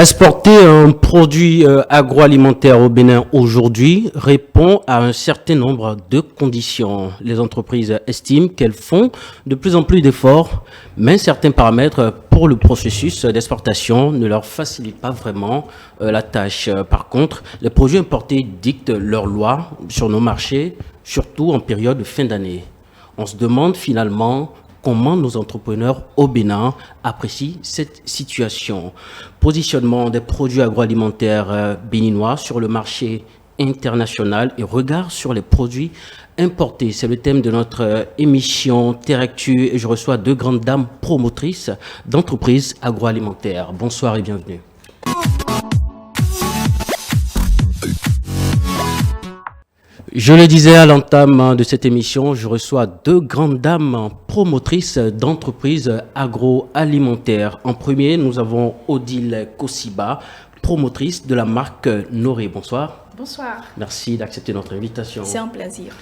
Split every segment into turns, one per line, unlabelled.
Exporter un produit agroalimentaire au Bénin aujourd'hui répond à un certain nombre de conditions. Les entreprises estiment qu'elles font de plus en plus d'efforts, mais certains paramètres pour le processus d'exportation ne leur facilitent pas vraiment la tâche. Par contre, les produits importés dictent leurs lois sur nos marchés, surtout en période de fin d'année. On se demande finalement comment nos entrepreneurs au Bénin apprécient cette situation. Positionnement des produits agroalimentaires béninois sur le marché international et regard sur les produits importés. C'est le thème de notre émission Terre Actu et je reçois deux grandes dames promotrices d'entreprises agroalimentaires. Bonsoir et bienvenue. Je le disais à l'entame de cette émission, je reçois deux grandes dames promotrices d'entreprises agroalimentaires. En premier, nous avons Odile Kosiba, promotrice de la marque Noré. Bonsoir.
Bonsoir.
Merci d'accepter notre invitation.
C'est un plaisir.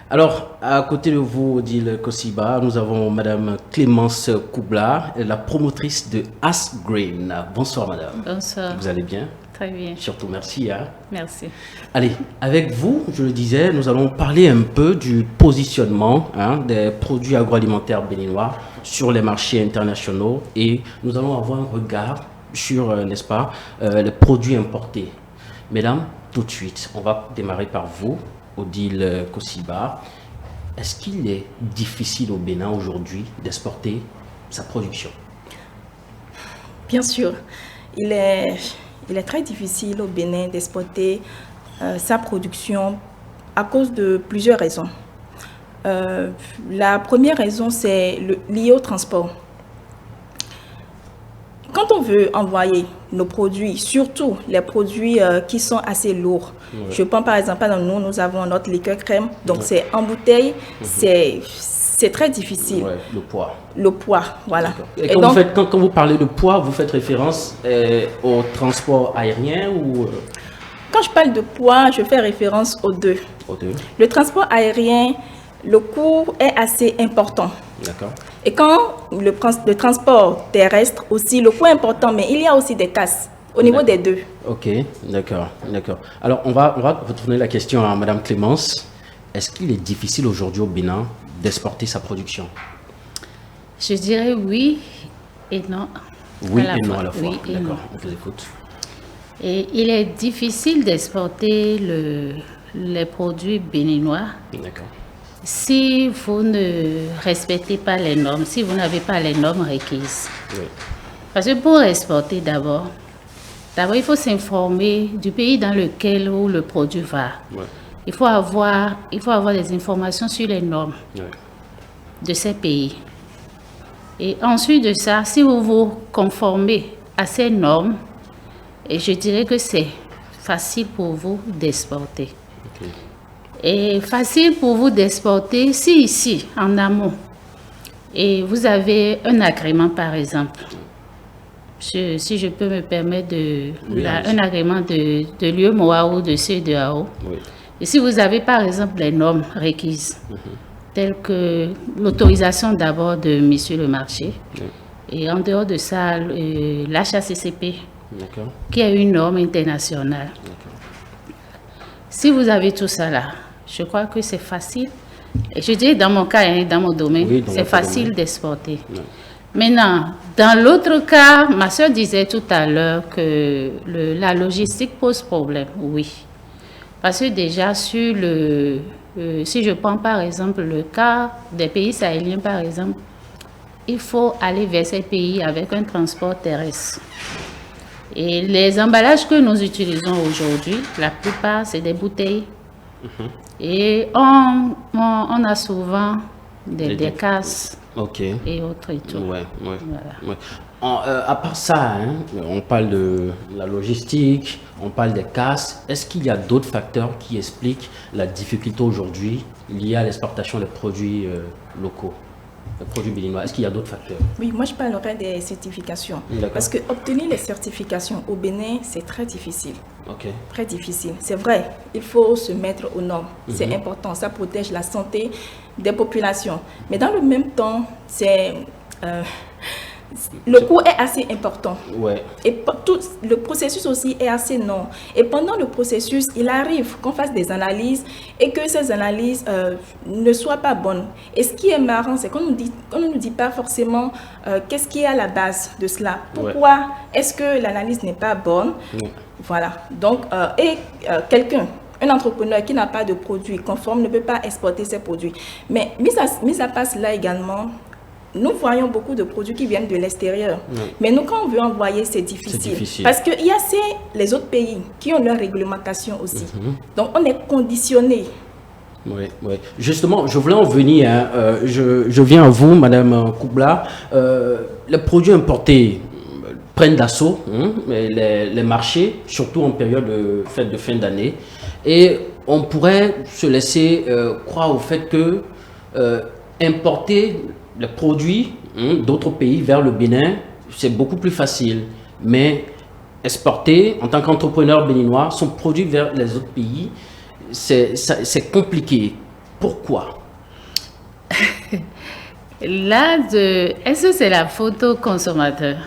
Alors, à côté de vous, Odile Kosiba, nous avons Madame Clémence Koubla, la promotrice de Asgreen. Bonsoir, Madame.
Bonsoir.
Vous allez bien?
Très bien.
Surtout, merci.
Merci.
Allez, avec vous, je le disais, nous allons parler un peu du positionnement des produits agroalimentaires béninois sur les marchés internationaux et nous allons avoir un regard sur, n'est-ce pas, les produits importés. Mesdames, tout de suite, on va démarrer par vous, Odile Kosiba. Est-ce qu'il est difficile au Bénin aujourd'hui d'exporter sa production?
Bien sûr, il est très difficile au Bénin d'exporter sa production à cause de plusieurs raisons. La première raison, c'est lié au transport. Quand on veut envoyer nos produits, surtout les produits qui sont assez lourds, je prends par exemple, nous avons notre liqueur crème, donc c'est en bouteille, c'est très difficile.
Ouais, le poids.
Le poids, voilà.
Et quand vous parlez de poids, vous faites référence au transport aérien ou...
Quand je parle de poids, je fais référence aux deux. Le transport aérien, le coût est assez important.
D'accord.
Et quand le transport terrestre aussi, le coût est important, mais il y a aussi des casses au niveau des deux.
Ok, d'accord. Alors, on va retourner la question à Madame Clémence. Est-ce qu'il est difficile aujourd'hui au Bénin d'exporter sa production?
Je dirais oui et non.
Oui et non à la fois.
Oui et
d'accord,
non.
on vous écoute.
Et il est difficile d'exporter les produits béninois.
D'accord.
Si vous ne respectez pas les normes, si vous n'avez pas les normes requises.
Oui.
Parce que pour exporter d'abord, il faut s'informer du pays dans lequel où le produit va.
Ouais.
Il faut avoir des informations sur les normes de ces pays. Et ensuite de ça, si vous vous conformez à ces normes, et je dirais que c'est facile pour vous d'exporter.
Okay.
Et facile pour vous d'exporter si ici, en amont, et vous avez un agrément par exemple. Si je peux me permettre un agrément de l'UEMOA ou de CEDEAO. Oui. Et si vous avez par exemple les normes requises, telles que l'autorisation d'abord de Monsieur le marché, et en dehors de ça, l'HACCP, qui est une norme internationale. Si vous avez tout ça là, je crois que c'est facile. Et je dis dans mon cas, dans mon domaine, c'est facile d'exporter. Maintenant, dans l'autre cas, ma soeur disait tout à l'heure que la logistique pose problème, oui. Parce que déjà, si je prends par exemple le cas des pays sahéliens, par exemple, il faut aller vers ces pays avec un transport terrestre. Et les emballages que nous utilisons aujourd'hui, la plupart, c'est des bouteilles. Et on a souvent des casses et autres et tout.
Voilà. À part ça, on parle de la logistique, on parle des casses. Est-ce qu'il y a d'autres facteurs qui expliquent la difficulté aujourd'hui liée à l'exportation des produits locaux, des produits béninois? Est-ce qu'il y a d'autres facteurs?
Oui, moi je parlerai des certifications. Parce que obtenir les certifications au Bénin, c'est très difficile. Très difficile. C'est vrai, il faut se mettre aux normes. C'est important, ça protège la santé des populations. Mais dans le même temps, Le coût est assez important.
Ouais.
Et tout, le processus aussi est assez long. Et pendant le processus, il arrive qu'on fasse des analyses et que ces analyses ne soient pas bonnes. Et ce qui est marrant, c'est qu'on ne nous dit pas forcément qu'est-ce qui est à la base de cela. Pourquoi est-ce que l'analyse n'est pas bonne? Voilà. Donc, un entrepreneur qui n'a pas de produit conforme ne peut pas exporter ses produits. Mais mis à part cela également, nous voyons beaucoup de produits qui viennent de l'extérieur. Mais nous, quand on veut envoyer, c'est difficile. Parce qu'il y a les autres pays qui ont leur réglementation aussi. Donc, on est conditionné.
Oui, oui. Justement, je voulais en venir. Je viens à vous, Madame Koubla. Les produits importés prennent d'assaut les marchés, surtout en période de fête de fin d'année. Et on pourrait se laisser croire au fait que importer les produits d'autres pays vers le Bénin, c'est beaucoup plus facile. Mais exporter, en tant qu'entrepreneur béninois, son produit vers les autres pays, c'est compliqué. Pourquoi?
Là, est-ce que c'est la photo consommateur?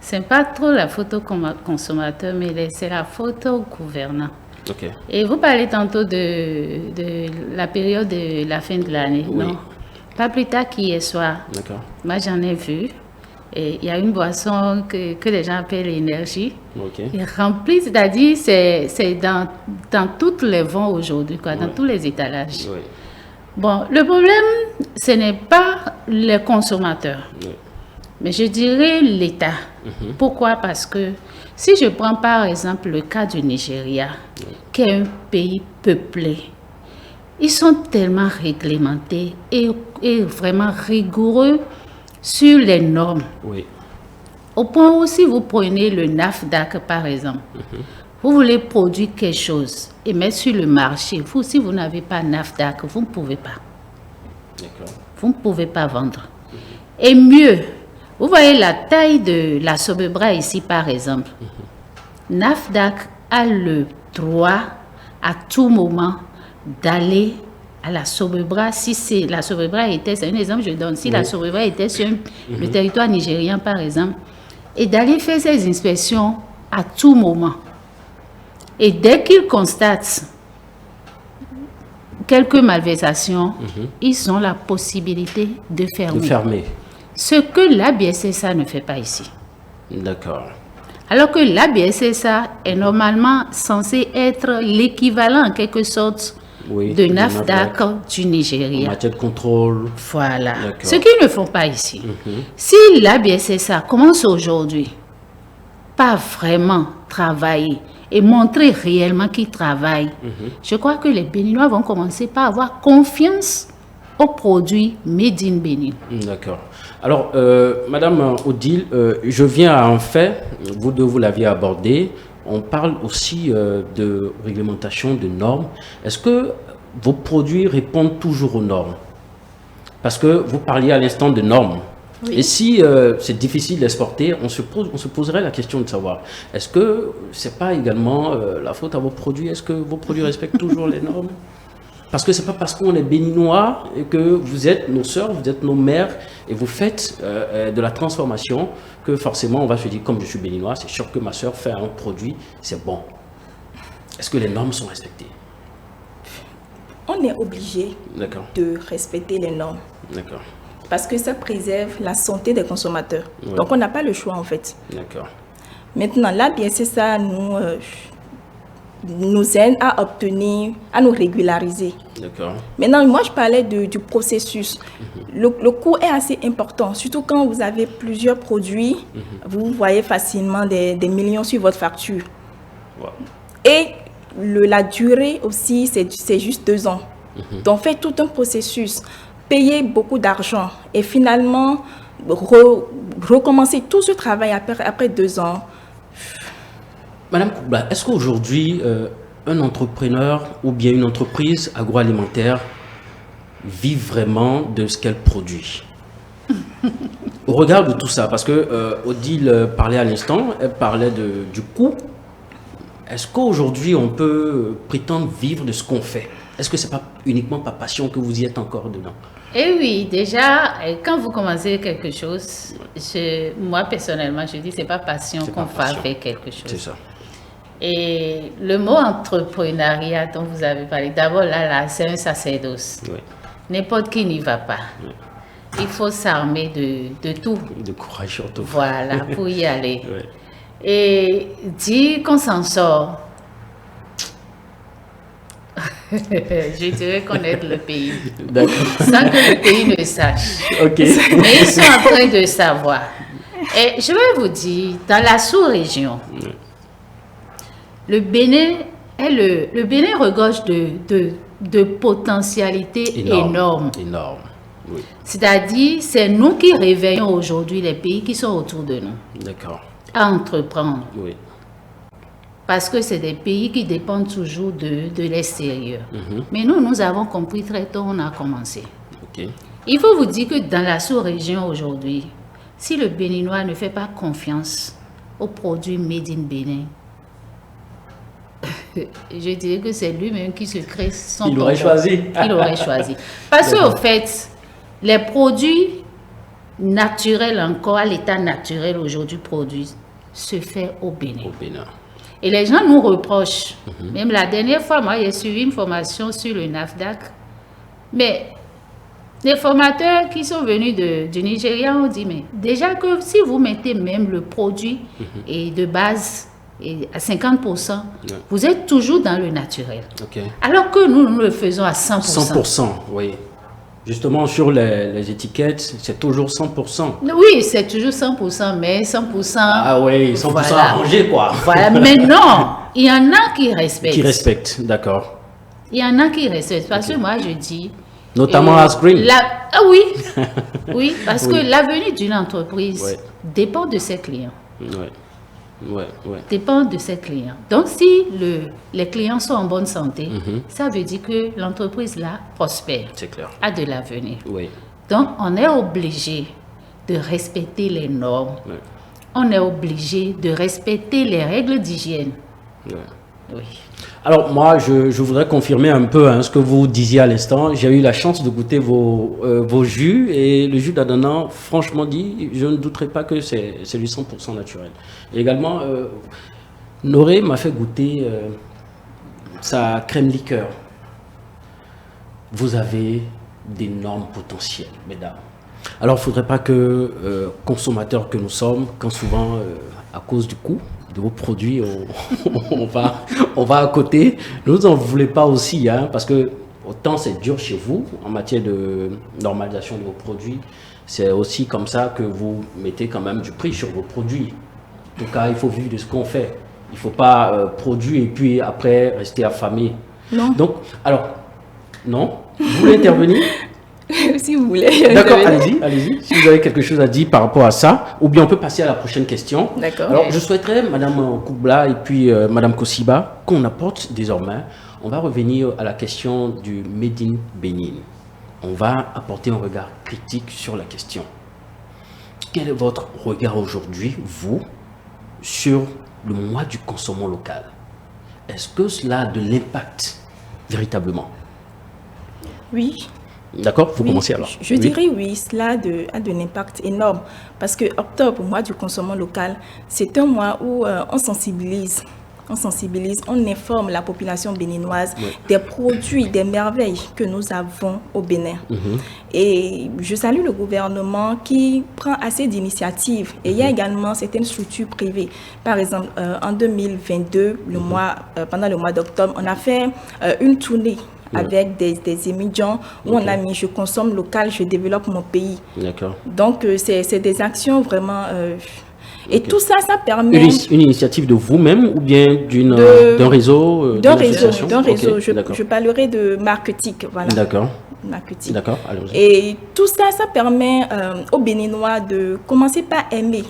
C'est pas trop la photo consommateur, mais c'est la photo gouvernant.
Okay.
Et vous parlez tantôt de la période de la fin de l'année, non? Pas plus tard qu'hier soir.
D'accord.
Moi, j'en ai vu. Et il y a une boisson que les gens appellent l'énergie.
Okay.
Et remplie, c'est-à-dire, c'est dans toutes les vents aujourd'hui, dans tous les étalages.
Oui.
Bon, le problème, ce n'est pas les consommateurs, mais je dirais l'État. Pourquoi? Parce que si je prends par exemple le cas du Nigeria, qui est un pays peuplé, ils sont tellement réglementés et vraiment rigoureux sur les normes.
Oui.
Au point où si vous prenez le NAFDAC par exemple, vous voulez produire quelque chose et mettre sur le marché, si vous n'avez pas NAFDAC, vous ne pouvez pas.
D'accord.
Vous ne pouvez pas vendre. Et mieux, vous voyez la taille de la Sobebra ici par exemple. NAFDAC a le droit à tout moment d'aller à la Sobebra. Si la Sobebra était, c'est un exemple que je donne, si la Sobebra était sur le territoire nigérien par exemple, et d'aller faire ses inspections à tout moment. Et dès qu'ils constatent quelques malversations, ils ont la possibilité de fermer. Ce que la BSSA ne fait pas ici.
D'accord.
Alors que la BSSA est normalement censée être l'équivalent en quelque sorte de NAFDAC du Nigeria.
En matière de contrôle.
Voilà. Ce qu'ils ne font pas ici. Si la BSSA commence aujourd'hui pas vraiment travailler et montrer réellement qu'ils travaillent, je crois que les Béninois vont commencer par avoir confiance aux produits made in Bénin.
D'accord. Alors, Madame Odile, je viens à un fait, vous deux vous l'aviez abordé, on parle aussi de réglementation, de normes. Est-ce que vos produits répondent toujours aux normes? Parce que vous parliez à l'instant de normes. Et si c'est difficile d'exporter, on se poserait la question de savoir, est-ce que c'est pas également la faute à vos produits? Est-ce que vos produits respectent toujours les normes? Parce que c'est pas parce qu'on est béninois et que vous êtes nos sœurs, vous êtes nos mères et vous faites de la transformation que forcément on va se dire, comme je suis béninois, c'est sûr que ma sœur fait un produit, c'est bon. Est-ce que les normes sont respectées?
On est obligé de respecter les normes.
D'accord.
Parce que ça préserve la santé des consommateurs. Donc, on n'a pas le choix, en fait.
D'accord.
Maintenant, là, bien, c'est ça, nous aide à obtenir, à nous régulariser.
D'accord.
Maintenant, moi, je parlais du processus. Le coût est assez important, surtout quand vous avez plusieurs produits. Vous voyez facilement des millions sur votre facture.
Wow.
Et la durée aussi, c'est juste 2 ans. Donc, fait tout un processus. Payer beaucoup d'argent et finalement recommencer tout ce travail après 2 ans.
Madame Koubla, est-ce qu'aujourd'hui, un entrepreneur ou bien une entreprise agroalimentaire vit vraiment de ce qu'elle produit? Au regard de tout ça, parce que Odile parlait à l'instant, elle parlait du coût. Est-ce qu'aujourd'hui, on peut prétendre vivre de ce qu'on fait? Est-ce que c'est pas uniquement par passion que vous y êtes encore dedans?
Et oui, déjà, quand vous commencez quelque chose, moi personnellement, je dis c'est pas passion qu'on va faire quelque chose.
C'est ça.
Et le mot entrepreneuriat dont vous avez parlé, d'abord là, c'est un sacerdoce.
Oui.
N'importe qui n'y va pas. Oui. Il faut s'armer de tout.
De courage surtout.
Voilà, pour y aller.
Oui.
Et dire qu'on s'en sort, je dirais connaître le pays.
D'accord.
Sans que le pays ne sache.
Ok.
Mais ils sont en train de savoir. Et je vais vous dire, dans la sous-région, le Bénin regorge de potentialités énormes.
Énorme. Oui.
C'est-à-dire, c'est nous qui réveillons aujourd'hui les pays qui sont autour de nous.
D'accord.
À entreprendre.
Oui.
Parce que c'est des pays qui dépendent toujours de l'extérieur. Mais nous avons compris très tôt, on a commencé.
Okay.
Il faut vous dire que dans la sous-région aujourd'hui, si le Béninois ne fait pas confiance aux produits made in Bénin, je dirais que c'est lui-même qui se crée son
Il aurait choisi.
Il aurait choisi. Parce qu'au fait, les produits naturels encore, à l'état naturel aujourd'hui produits, se fait au Bénin.
Au Bénin.
Et les gens nous reprochent. Même la dernière fois, moi, j'ai suivi une formation sur le NAFDAC. Mais les formateurs qui sont venus du Nigeria ont dit, mais déjà que si vous mettez même le produit et de base et à 50%, vous êtes toujours dans le naturel.
Okay.
Alors que nous le faisons à 100%.
100%, oui. Justement, sur les étiquettes, c'est toujours 100%.
Oui, c'est toujours 100%, mais 100%...
Ah oui, 100%
voilà.
Arrangé, quoi.
Voilà, mais non, il y en a qui respectent.
Qui respectent, d'accord.
Il y en a qui respectent, parce que moi, je dis...
Notamment à Screen.
Ah oui, oui, parce que l'avenir d'une entreprise dépend de ses clients. Dépend de ses clients. Donc, si les clients sont en bonne santé, ça veut dire que l'entreprise là prospère, a de l'avenir.
Oui.
Donc, on est obligé de respecter les normes. On est obligé de respecter les règles d'hygiène. Oui.
Alors moi, je voudrais confirmer un peu ce que vous disiez à l'instant. J'ai eu la chance de goûter vos jus et le jus d'ananas, franchement dit, je ne douterai pas que c'est du 100% naturel. Et également, Noré m'a fait goûter sa crème liqueur. Vous avez d'énormes potentiels, mesdames. Alors, il ne faudrait pas que, consommateurs que nous sommes, quand souvent, à cause du coût de vos produits, on va à côté. Nous n'en voulez pas aussi, parce que autant c'est dur chez vous, en matière de normalisation de vos produits, c'est aussi comme ça que vous mettez quand même du prix sur vos produits. En tout cas, il faut vivre de ce qu'on fait. Il ne faut pas produire et puis après rester affamé.
Non.
Donc, alors, non, vous voulez intervenir?
Si vous voulez.
D'accord, allez-y. Si vous avez quelque chose à dire par rapport à ça, ou bien on peut passer à la prochaine question.
D'accord.
Alors, je souhaiterais, Madame Koubla et puis Madame Kosiba, qu'on apporte désormais, on va revenir à la question du Made in Bénin. On va apporter un regard critique sur la question. Quel est votre regard aujourd'hui, vous, sur le mois du consommant local? Est-ce que cela a de l'impact, véritablement?
Oui.
D'accord, vous commencez alors.
Je dirais oui, cela a de l'impact énorme parce que octobre, mois du consommant local, c'est un mois où on sensibilise, on informe la population béninoise des produits, des merveilles que nous avons au Bénin. Et je salue le gouvernement qui prend assez d'initiatives. Et il y a également certaines structures privées. Par exemple, en 2022, pendant le mois d'octobre, on a fait une tournée avec des étudiants où on a mis « Je consomme local, je développe mon pays ». D'accord. Donc, c'est des actions vraiment... et tout ça, ça permet...
Une initiative de vous-même ou bien d'un réseau
D'un réseau. Je parlerai de marketing, voilà.
D'accord.
Marketing.
D'accord, allons-y.
Et tout ça, ça permet aux Béninois de commencer par aimer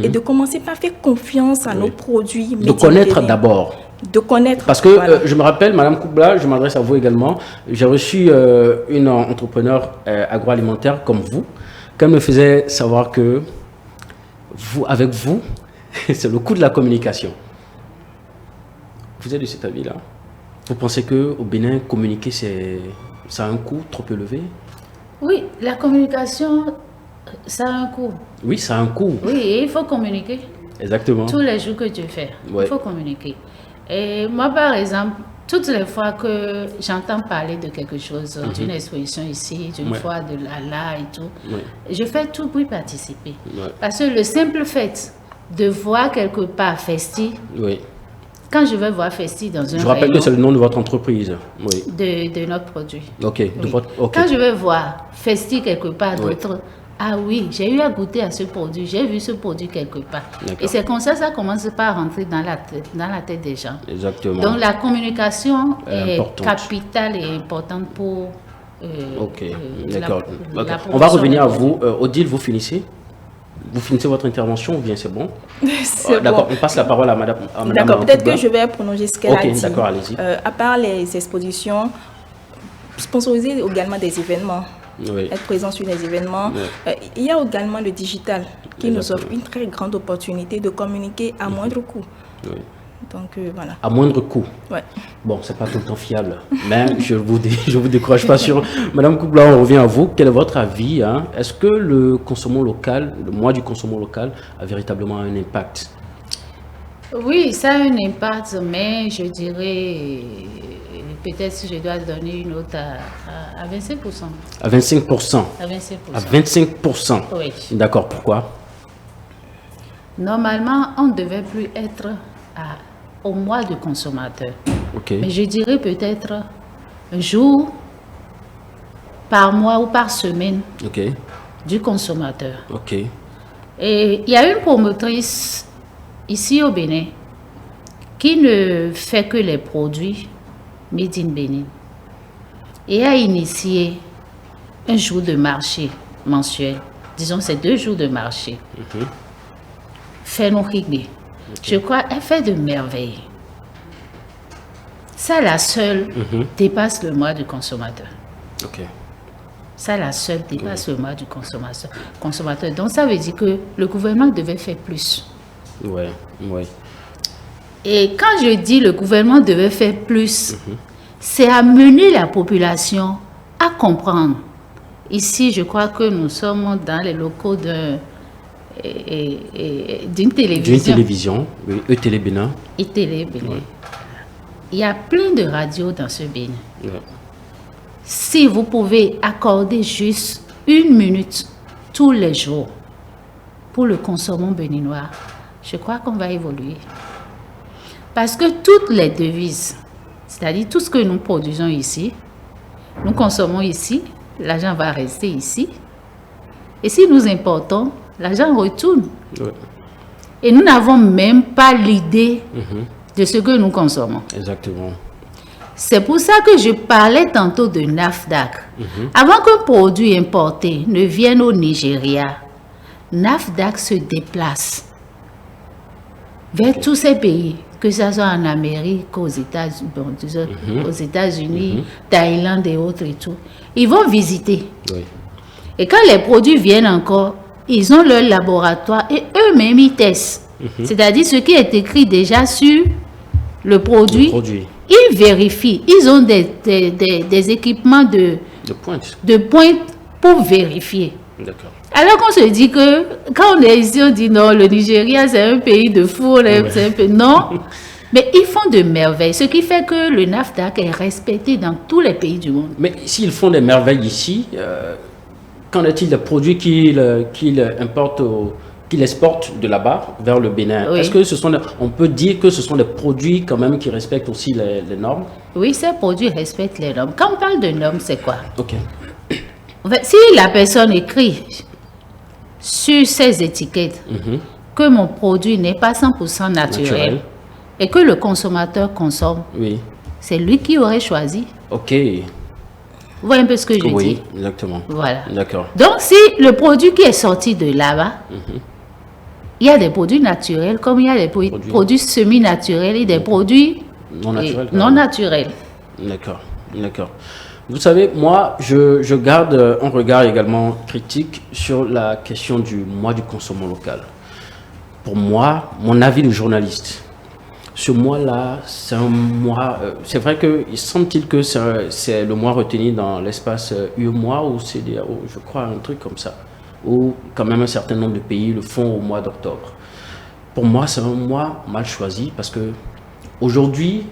et de commencer par faire confiance à nos produits.
De connaître d'abord.
De connaître.
Parce que je me rappelle, Madame Koubla, je m'adresse à vous également, j'ai reçu une entrepreneur agroalimentaire comme vous, qui me faisait savoir que avec vous, c'est le coût de la communication. Vous êtes de cet avis-là? Vous pensez qu'au Bénin, communiquer, ça a un coût trop élevé?
Oui, la communication, ça a un coût.
Oui, ça a un coût.
Oui, et il faut communiquer.
Exactement.
Tous les jours que tu fais,
Ouais.
il faut communiquer. Et moi, par exemple, toutes les fois que j'entends parler de quelque chose, d'une exposition ici, d'une
Ouais.
fois de là et tout,
Ouais.
je fais tout pour y participer.
Ouais.
Parce que le simple fait de voir quelque part Festi,
Oui.
quand je vais voir Festi dans un
Je rappelle que
rayon
c'est le nom de votre entreprise. Oui.
de notre produit.
Ok. De
Oui.
votre... Ok.
Quand je vais voir Festi quelque part
Oui.
d'autre, ah oui, j'ai eu à goûter à ce produit, j'ai vu ce produit quelque part.
D'accord.
Et c'est comme ça commence par rentrer dans la tête des gens.
Exactement.
Donc la communication est
Importante.
capitale et importante pour...
Ok.
la-
D'accord.
la
Ok.
production
On va revenir à
des
vous. Odile, vous finissez? Vous finissez votre intervention ou bien c'est bon?
C'est
D'accord.
bon.
On passe la parole à madame.
D'accord, peut-être que je vais prolonger ce qu'elle
Ok,
a dit.
d'accord, allez-y.
À part les expositions, sponsoriser également des événements.
Oui.
Être présent sur les événements. Il y a également le digital qui nous offre une très grande opportunité de communiquer à moindre coût.
Oui.
Donc voilà.
À moindre coût.
Ouais.
Bon, c'est pas tout le temps fiable, mais je vous décourage pas sur. Madame Koubla, on revient à vous. Quel est votre avis, hein? Est-ce que le consommation local, le mois du consommation local, a véritablement un impact?
Oui, ça a un impact, mais je dirais, peut-être si je dois donner une note à 25%.
À 25%.
À 25%.
À 25%.
Oui.
D'accord, pourquoi?
Normalement, on ne devait plus être au mois du consommateur.
Ok.
Mais je dirais peut-être un jour par mois ou par semaine
Ok.
du consommateur.
Ok.
Et il y a une promotrice ici au Bénin qui ne fait que les produits made in Bénin et a initié un jour de marché mensuel. Disons, c'est 2 jours de marché. Fait nos rigues. Je crois qu'elle fait de merveilles. Ça, la seule dépasse le mois du consommateur.
Ok.
Ça, la seule dépasse le mois du consommateur. Donc, ça veut dire que le gouvernement devait faire plus.
Ouais. Ouais.
Et quand je dis le gouvernement devait faire plus, c'est amener la population à comprendre. Ici, je crois que nous sommes dans les locaux d'une télévision.
D'une télévision, oui, Télé Bénin.
Télé Bénin. Il y a plein de radios dans ce Bénin.
Ouais.
Si vous pouvez accorder juste 1 minute tous les jours pour le consommant béninois, je crois qu'on va évoluer. Parce que toutes les devises, c'est-à-dire tout ce que nous produisons ici, nous consommons ici, l'argent va rester ici. Et si nous importons, l'argent retourne.
Ouais.
Et nous n'avons même pas l'idée de ce que nous consommons.
Exactement.
C'est pour ça que je parlais tantôt de NAFDAC. Avant qu'un produit importé ne vienne au Nigeria, NAFDAC se déplace vers tous ces pays, que ce soit en Amérique, aux États-Unis, aux États-Unis, Thaïlande et autres et tout. Ils vont visiter.
Oui.
Et quand les produits viennent encore, ils ont leur laboratoire et eux-mêmes ils testent. C'est-à-dire ce qui est écrit déjà sur le produit. Ils vérifient. Ils ont des équipements de pointe pour vérifier.
D'accord.
Alors qu'on se dit que, quand on est ici, on dit non, le Nigeria c'est un pays de fous, c'est un pays... Non, mais ils font de merveilles, ce qui fait que le NAFDAC est respecté dans tous les pays du monde.
Mais s'ils font des merveilles ici, qu'en est-il des produits qu'ils importent, qu'ils exportent de là-bas vers le Bénin?
Oui.
Est-ce que on peut dire que ce sont des produits quand même qui respectent aussi les normes?
Oui, ces produits respectent les normes. Quand on parle de normes, c'est quoi?
Ok.
En fait, si la personne écrit sur ses étiquettes que mon produit n'est pas 100% naturel et que le consommateur consomme,
oui,
c'est lui qui aurait choisi.
Ok.
Vous voyez un peu ce que je dis?
Oui, exactement.
Voilà.
D'accord.
Donc, si le produit qui est sorti de là-bas, il y a des produits naturels comme il y a des produits semi-naturels et des produits non naturels.
D'accord, d'accord. Vous savez, moi, je garde un regard également critique sur la question du mois du consommation local. Pour moi, mon avis de journaliste, ce mois-là, c'est un mois. C'est vrai que semble-t-il que c'est le mois retenu dans l'espace UEMOA ou CEDEAO, je crois, un truc comme ça, où quand même un certain nombre de pays le font au mois d'octobre. Pour moi, c'est un mois mal choisi parce que aujourd'hui,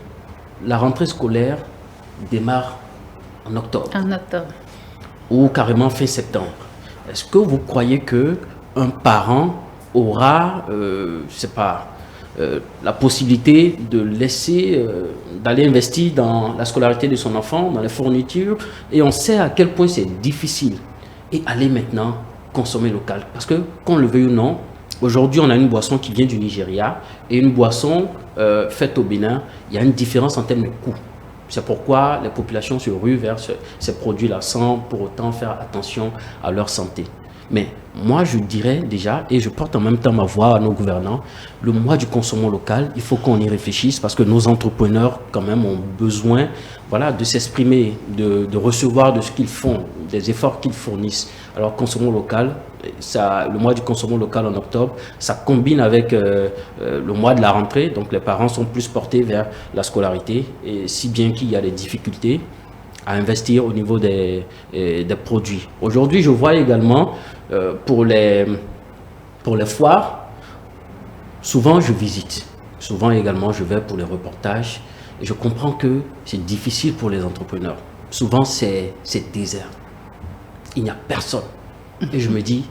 la rentrée scolaire démarre en octobre.
En octobre.
Ou carrément fin septembre. Est-ce que vous croyez que un parent aura, je sais pas, la possibilité de laisser, d'aller investir dans la scolarité de son enfant, dans les fournitures, et on sait à quel point c'est difficile, et aller maintenant consommer local? Parce que, qu'on le veuille ou non, aujourd'hui, on a une boisson qui vient du Nigeria et une boisson faite au Bénin. Il y a une différence en termes de coût. C'est pourquoi les populations se ruent vers ces produits-là sans pour autant faire attention à leur santé. Mais moi, je dirais déjà, et je porte en même temps ma voix à nos gouvernants, le mois du consommant local, il faut qu'on y réfléchisse parce que nos entrepreneurs, quand même, ont besoin, voilà, de s'exprimer, de recevoir de ce qu'ils font, des efforts qu'ils fournissent. Alors, consommant local, ça, le mois du consommant local en octobre, ça combine avec le mois de la rentrée, donc les parents sont plus portés vers la scolarité, et si bien qu'il y a des difficultés à investir au niveau des produits. Aujourd'hui, je vois également pour les foires, souvent je visite, souvent également je vais pour les reportages et je comprends que c'est difficile pour les entrepreneurs. Souvent c'est désert, il n'y a personne. Et je me dis,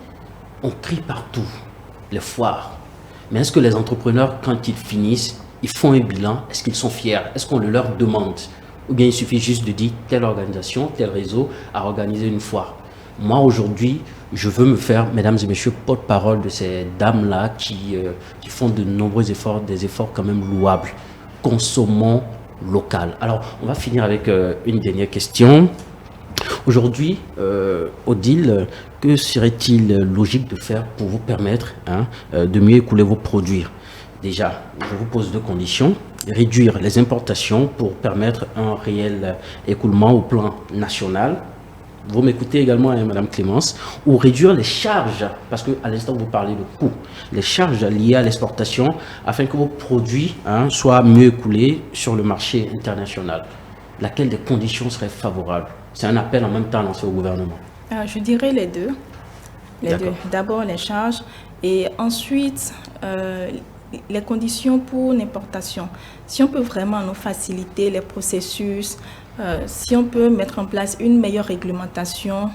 on crie partout, les foires. Mais est-ce que les entrepreneurs, quand ils finissent, ils font un bilan? Est-ce qu'ils sont fiers? Est-ce qu'on le leur demande? Ou bien il suffit juste de dire telle organisation, tel réseau a organisé une foire? Moi aujourd'hui, je veux me faire, mesdames et messieurs, porte-parole de ces dames-là qui font de nombreux efforts, des efforts quand même louables. Consommons local. Alors, on va finir avec une dernière question. Aujourd'hui, Odile, que serait-il logique de faire pour vous permettre de mieux écouler vos produits? Déjà, je vous pose deux conditions. Réduire les importations pour permettre un réel écoulement au plan national. Vous m'écoutez également, Madame Clémence. Ou réduire les charges, parce qu'à l'instant vous parlez de coûts, les charges liées à l'exportation afin que vos produits soient mieux écoulés sur le marché international. Laquelle des conditions serait favorable? C'est un appel en même temps lancé au gouvernement.
Je dirais les deux. Les deux. D'abord les charges et ensuite les conditions pour l'importation. Si on peut vraiment nous faciliter les processus, si on peut mettre en place une meilleure réglementation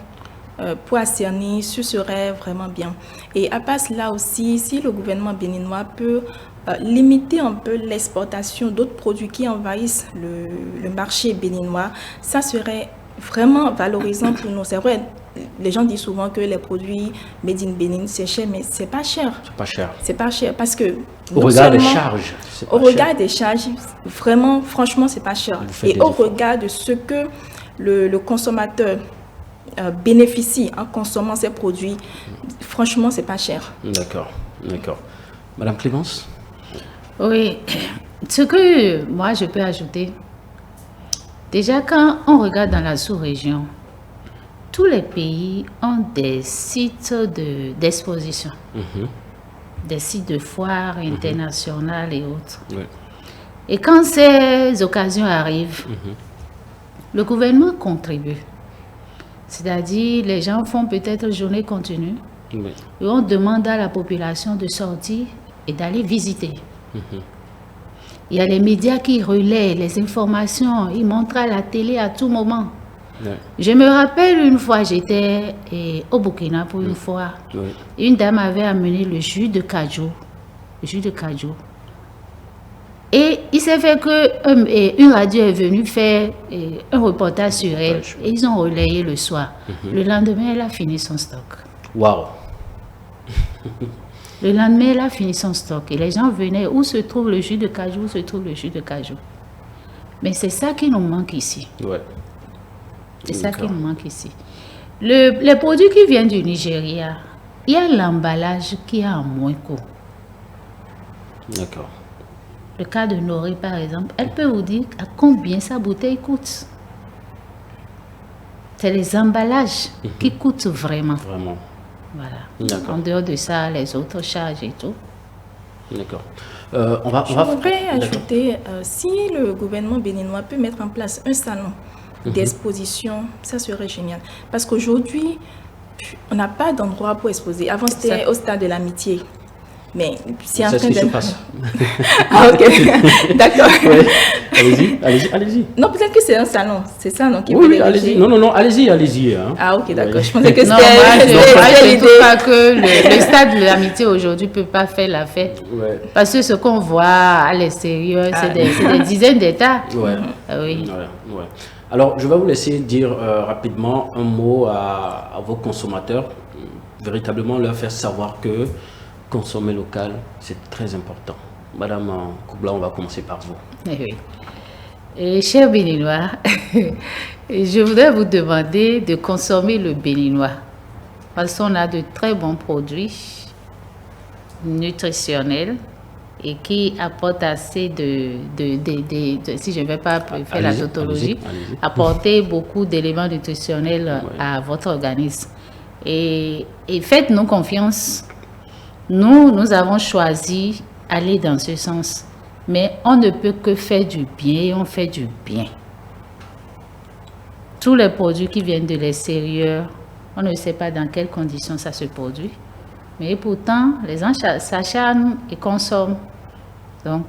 pour assainir, ce serait vraiment bien. Et à part cela aussi, si le gouvernement béninois peut limiter un peu l'exportation d'autres produits qui envahissent le marché béninois, ça serait vraiment valorisant pour nous. C'est vrai, les gens disent souvent que les produits made in Bénin, c'est cher, mais c'est pas cher.
C'est pas cher.
C'est pas cher parce que
au regard des charges,
au regard des charges, vraiment, franchement, c'est pas cher. Et au regard de ce que le consommateur bénéficie en consommant ces produits, franchement, c'est pas cher.
D'accord, d'accord. Madame Clémence?
Oui, ce que moi je peux ajouter, déjà quand on regarde dans la sous-région, tous les pays ont des sites d'exposition, des sites de foires internationales et autres. Oui. Et quand ces occasions arrivent, le gouvernement contribue. C'est-à-dire, les gens font peut-être journée continue et on demande à la population de sortir et d'aller visiter. Il y a les médias qui relaient les informations, ils montrent à la télé à tout moment. Je me rappelle une fois, j'étais au Burkina pour une fois. Une dame avait amené le jus de cajou. Le jus de cajou. Et il s'est fait que une radio est venue faire un reportage sur elle. Et ils ont relayé le soir. Le lendemain, elle a fini son stock.
Waouh!
Le lendemain, elle a fini son stock. Et les gens venaient, où se trouve le jus de cajou, où se trouve le jus de cajou. Mais c'est ça qui nous manque ici. Ouais. C'est ça qui nous manque ici. Les produits qui viennent du Nigeria, il y a l'emballage qui a un moins coût.
D'accord.
Le cas de Noré, par exemple, elle peut vous dire à combien sa bouteille coûte. C'est les emballages qui coûtent vraiment.
Vraiment.
Voilà. En dehors de ça, les autres charges et tout.
D'accord.
Je voudrais ajouter, si le gouvernement béninois peut mettre en place un salon d'exposition, ça serait génial. Parce qu'aujourd'hui, on n'a pas d'endroit pour exposer. Avant, c'était au stade de l'amitié. Mais c'est en train de...
passe.
Ah, ok. D'accord.
Ouais. Allez-y.
Non, peut-être que c'est un salon. C'est ça, non?
Oui, allez-y. Non, allez-y. Hein.
Ah, ok, d'accord. Je pensais que c'était...
Non, moi, je ne trouve pas que le stade de l'amitié aujourd'hui ne peut pas faire la fête. Ouais. Parce que ce qu'on voit à l'extérieur, c'est des dizaines d'États.
Ouais.
Oui.
Ouais. Alors, je vais vous laisser dire rapidement un mot à vos consommateurs, véritablement leur faire savoir que consommer local, c'est très important. Madame Koubla, on va commencer par vous.
Oui. Et chers Béninois, je voudrais vous demander de consommer le béninois. Parce qu'on a de très bons produits nutritionnels et qui apportent assez si je ne vais pas faire la tautologie, apporter beaucoup d'éléments nutritionnels à votre organisme. Et faites-nous confiance. Nous avons choisi aller dans ce sens. Mais on ne peut que faire du bien et on fait du bien. Tous les produits qui viennent de l'extérieur, on ne sait pas dans quelles conditions ça se produit. Mais pourtant, les gens s'acharnent et consomment. Donc,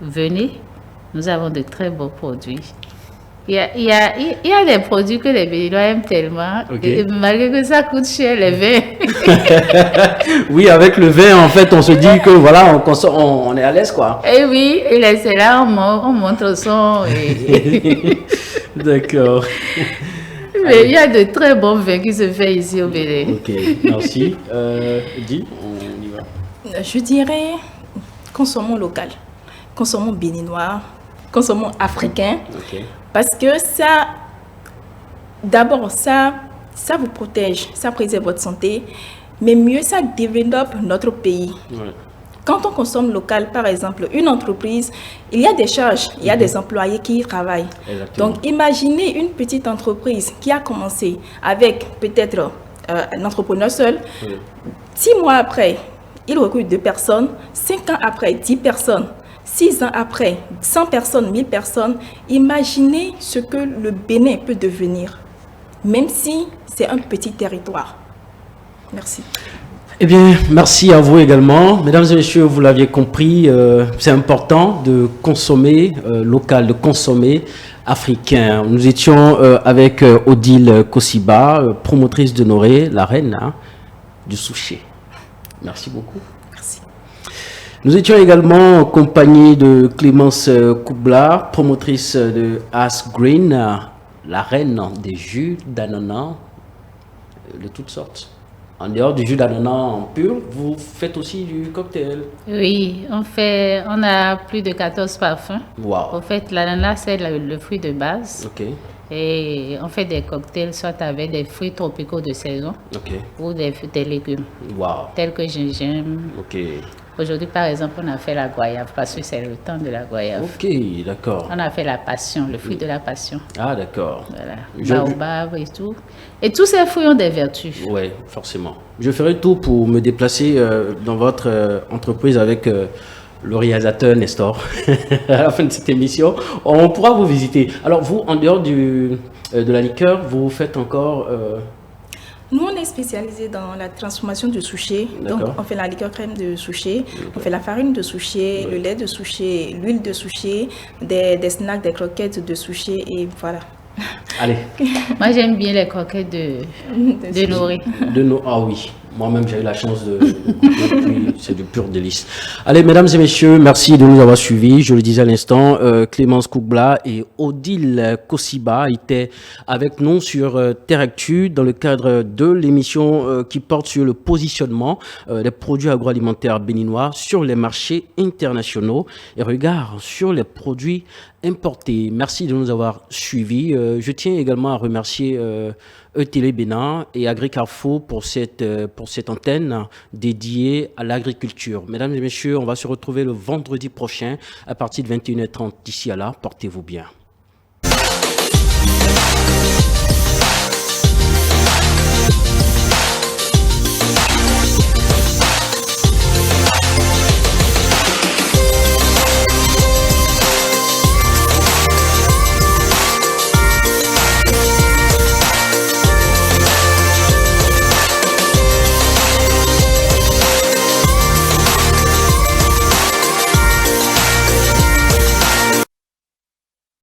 venez, nous avons de très beaux produits. Il y a des produits que les Béninois aiment tellement, et malgré que ça coûte cher, les vins.
Oui, avec le vin, en fait, on se dit que voilà, on est à l'aise, quoi.
Et oui, et c'est là on montre son.
D'accord.
Mais il y a de très bons vins qui se font ici au Bénin.
Ok, merci. Dis, on y va.
Je dirais, consommons local, consommons béninois, consommons africain.
Ok.
Parce que ça, d'abord, ça vous protège, ça préserve votre santé, mais mieux, ça développe notre pays. Ouais. Quand on consomme local, par exemple, une entreprise, il y a des charges, il y a des employés qui y travaillent. Exactement. Donc, imaginez une petite entreprise qui a commencé avec peut-être un entrepreneur seul. 6 mois après, il recrute 2 personnes, 5 ans après, 10 personnes. 6 ans après, 100 personnes, 1000 personnes, imaginez ce que le Bénin peut devenir, même si c'est un petit territoire. Merci.
Eh bien, merci à vous également. Mesdames et messieurs, vous l'aviez compris, c'est important de consommer local, de consommer africain. Nous étions avec Odile Kosiba, promotrice de Noré, la reine du sushi. Merci beaucoup. Nous étions également en compagnie de Clémence Koubla, promotrice de As Green, la reine des jus d'ananas de toutes sortes. En dehors du jus d'ananas en pur, vous faites aussi du cocktail.
Oui, on a plus de 14 parfums.
Wow.
En fait, l'ananas, c'est le fruit de base.
Ok.
Et on fait des cocktails soit avec des fruits tropicaux de saison ou des légumes.
Wow.
Tels que gingembre.
Ok.
Aujourd'hui, par exemple, on a fait la goyave parce que c'est le temps de la goyave.
Ok, d'accord.
On a fait la passion, le fruit de la passion.
Ah, d'accord.
Voilà. Baobab et tout. Et tous ces fruits ont des vertus.
Oui, forcément. Je ferai tout pour me déplacer dans votre entreprise avec le réalisateur Nestor à la fin de cette émission. On pourra vous visiter. Alors, vous, en dehors de la liqueur, vous faites encore...
Nous, on est spécialisé dans la transformation du sushi. Donc, on fait la liqueur crème de sushi, on fait la farine de sushi, le lait de sushi, l'huile de sushi, des snacks, des croquettes de sushi et voilà.
Allez.
Moi, j'aime bien les croquettes de Noré.
Ah oui. Moi-même, j'ai eu la chance de c'est du pur délice. Allez, mesdames et messieurs, merci de nous avoir suivis. Je le disais à l'instant, Clémence Koubla et Odile Kosiba étaient avec nous sur Terre Actu dans le cadre de l'émission qui porte sur le positionnement des produits agroalimentaires béninois sur les marchés internationaux et regard sur les produits importés. Merci de nous avoir suivis. Je tiens également à remercier Télé Bénin et AgriCarrefour pour cette antenne dédiée à l'agriculture. Mesdames et messieurs, on va se retrouver le vendredi prochain à partir de 21h30. D'ici à là, portez-vous bien.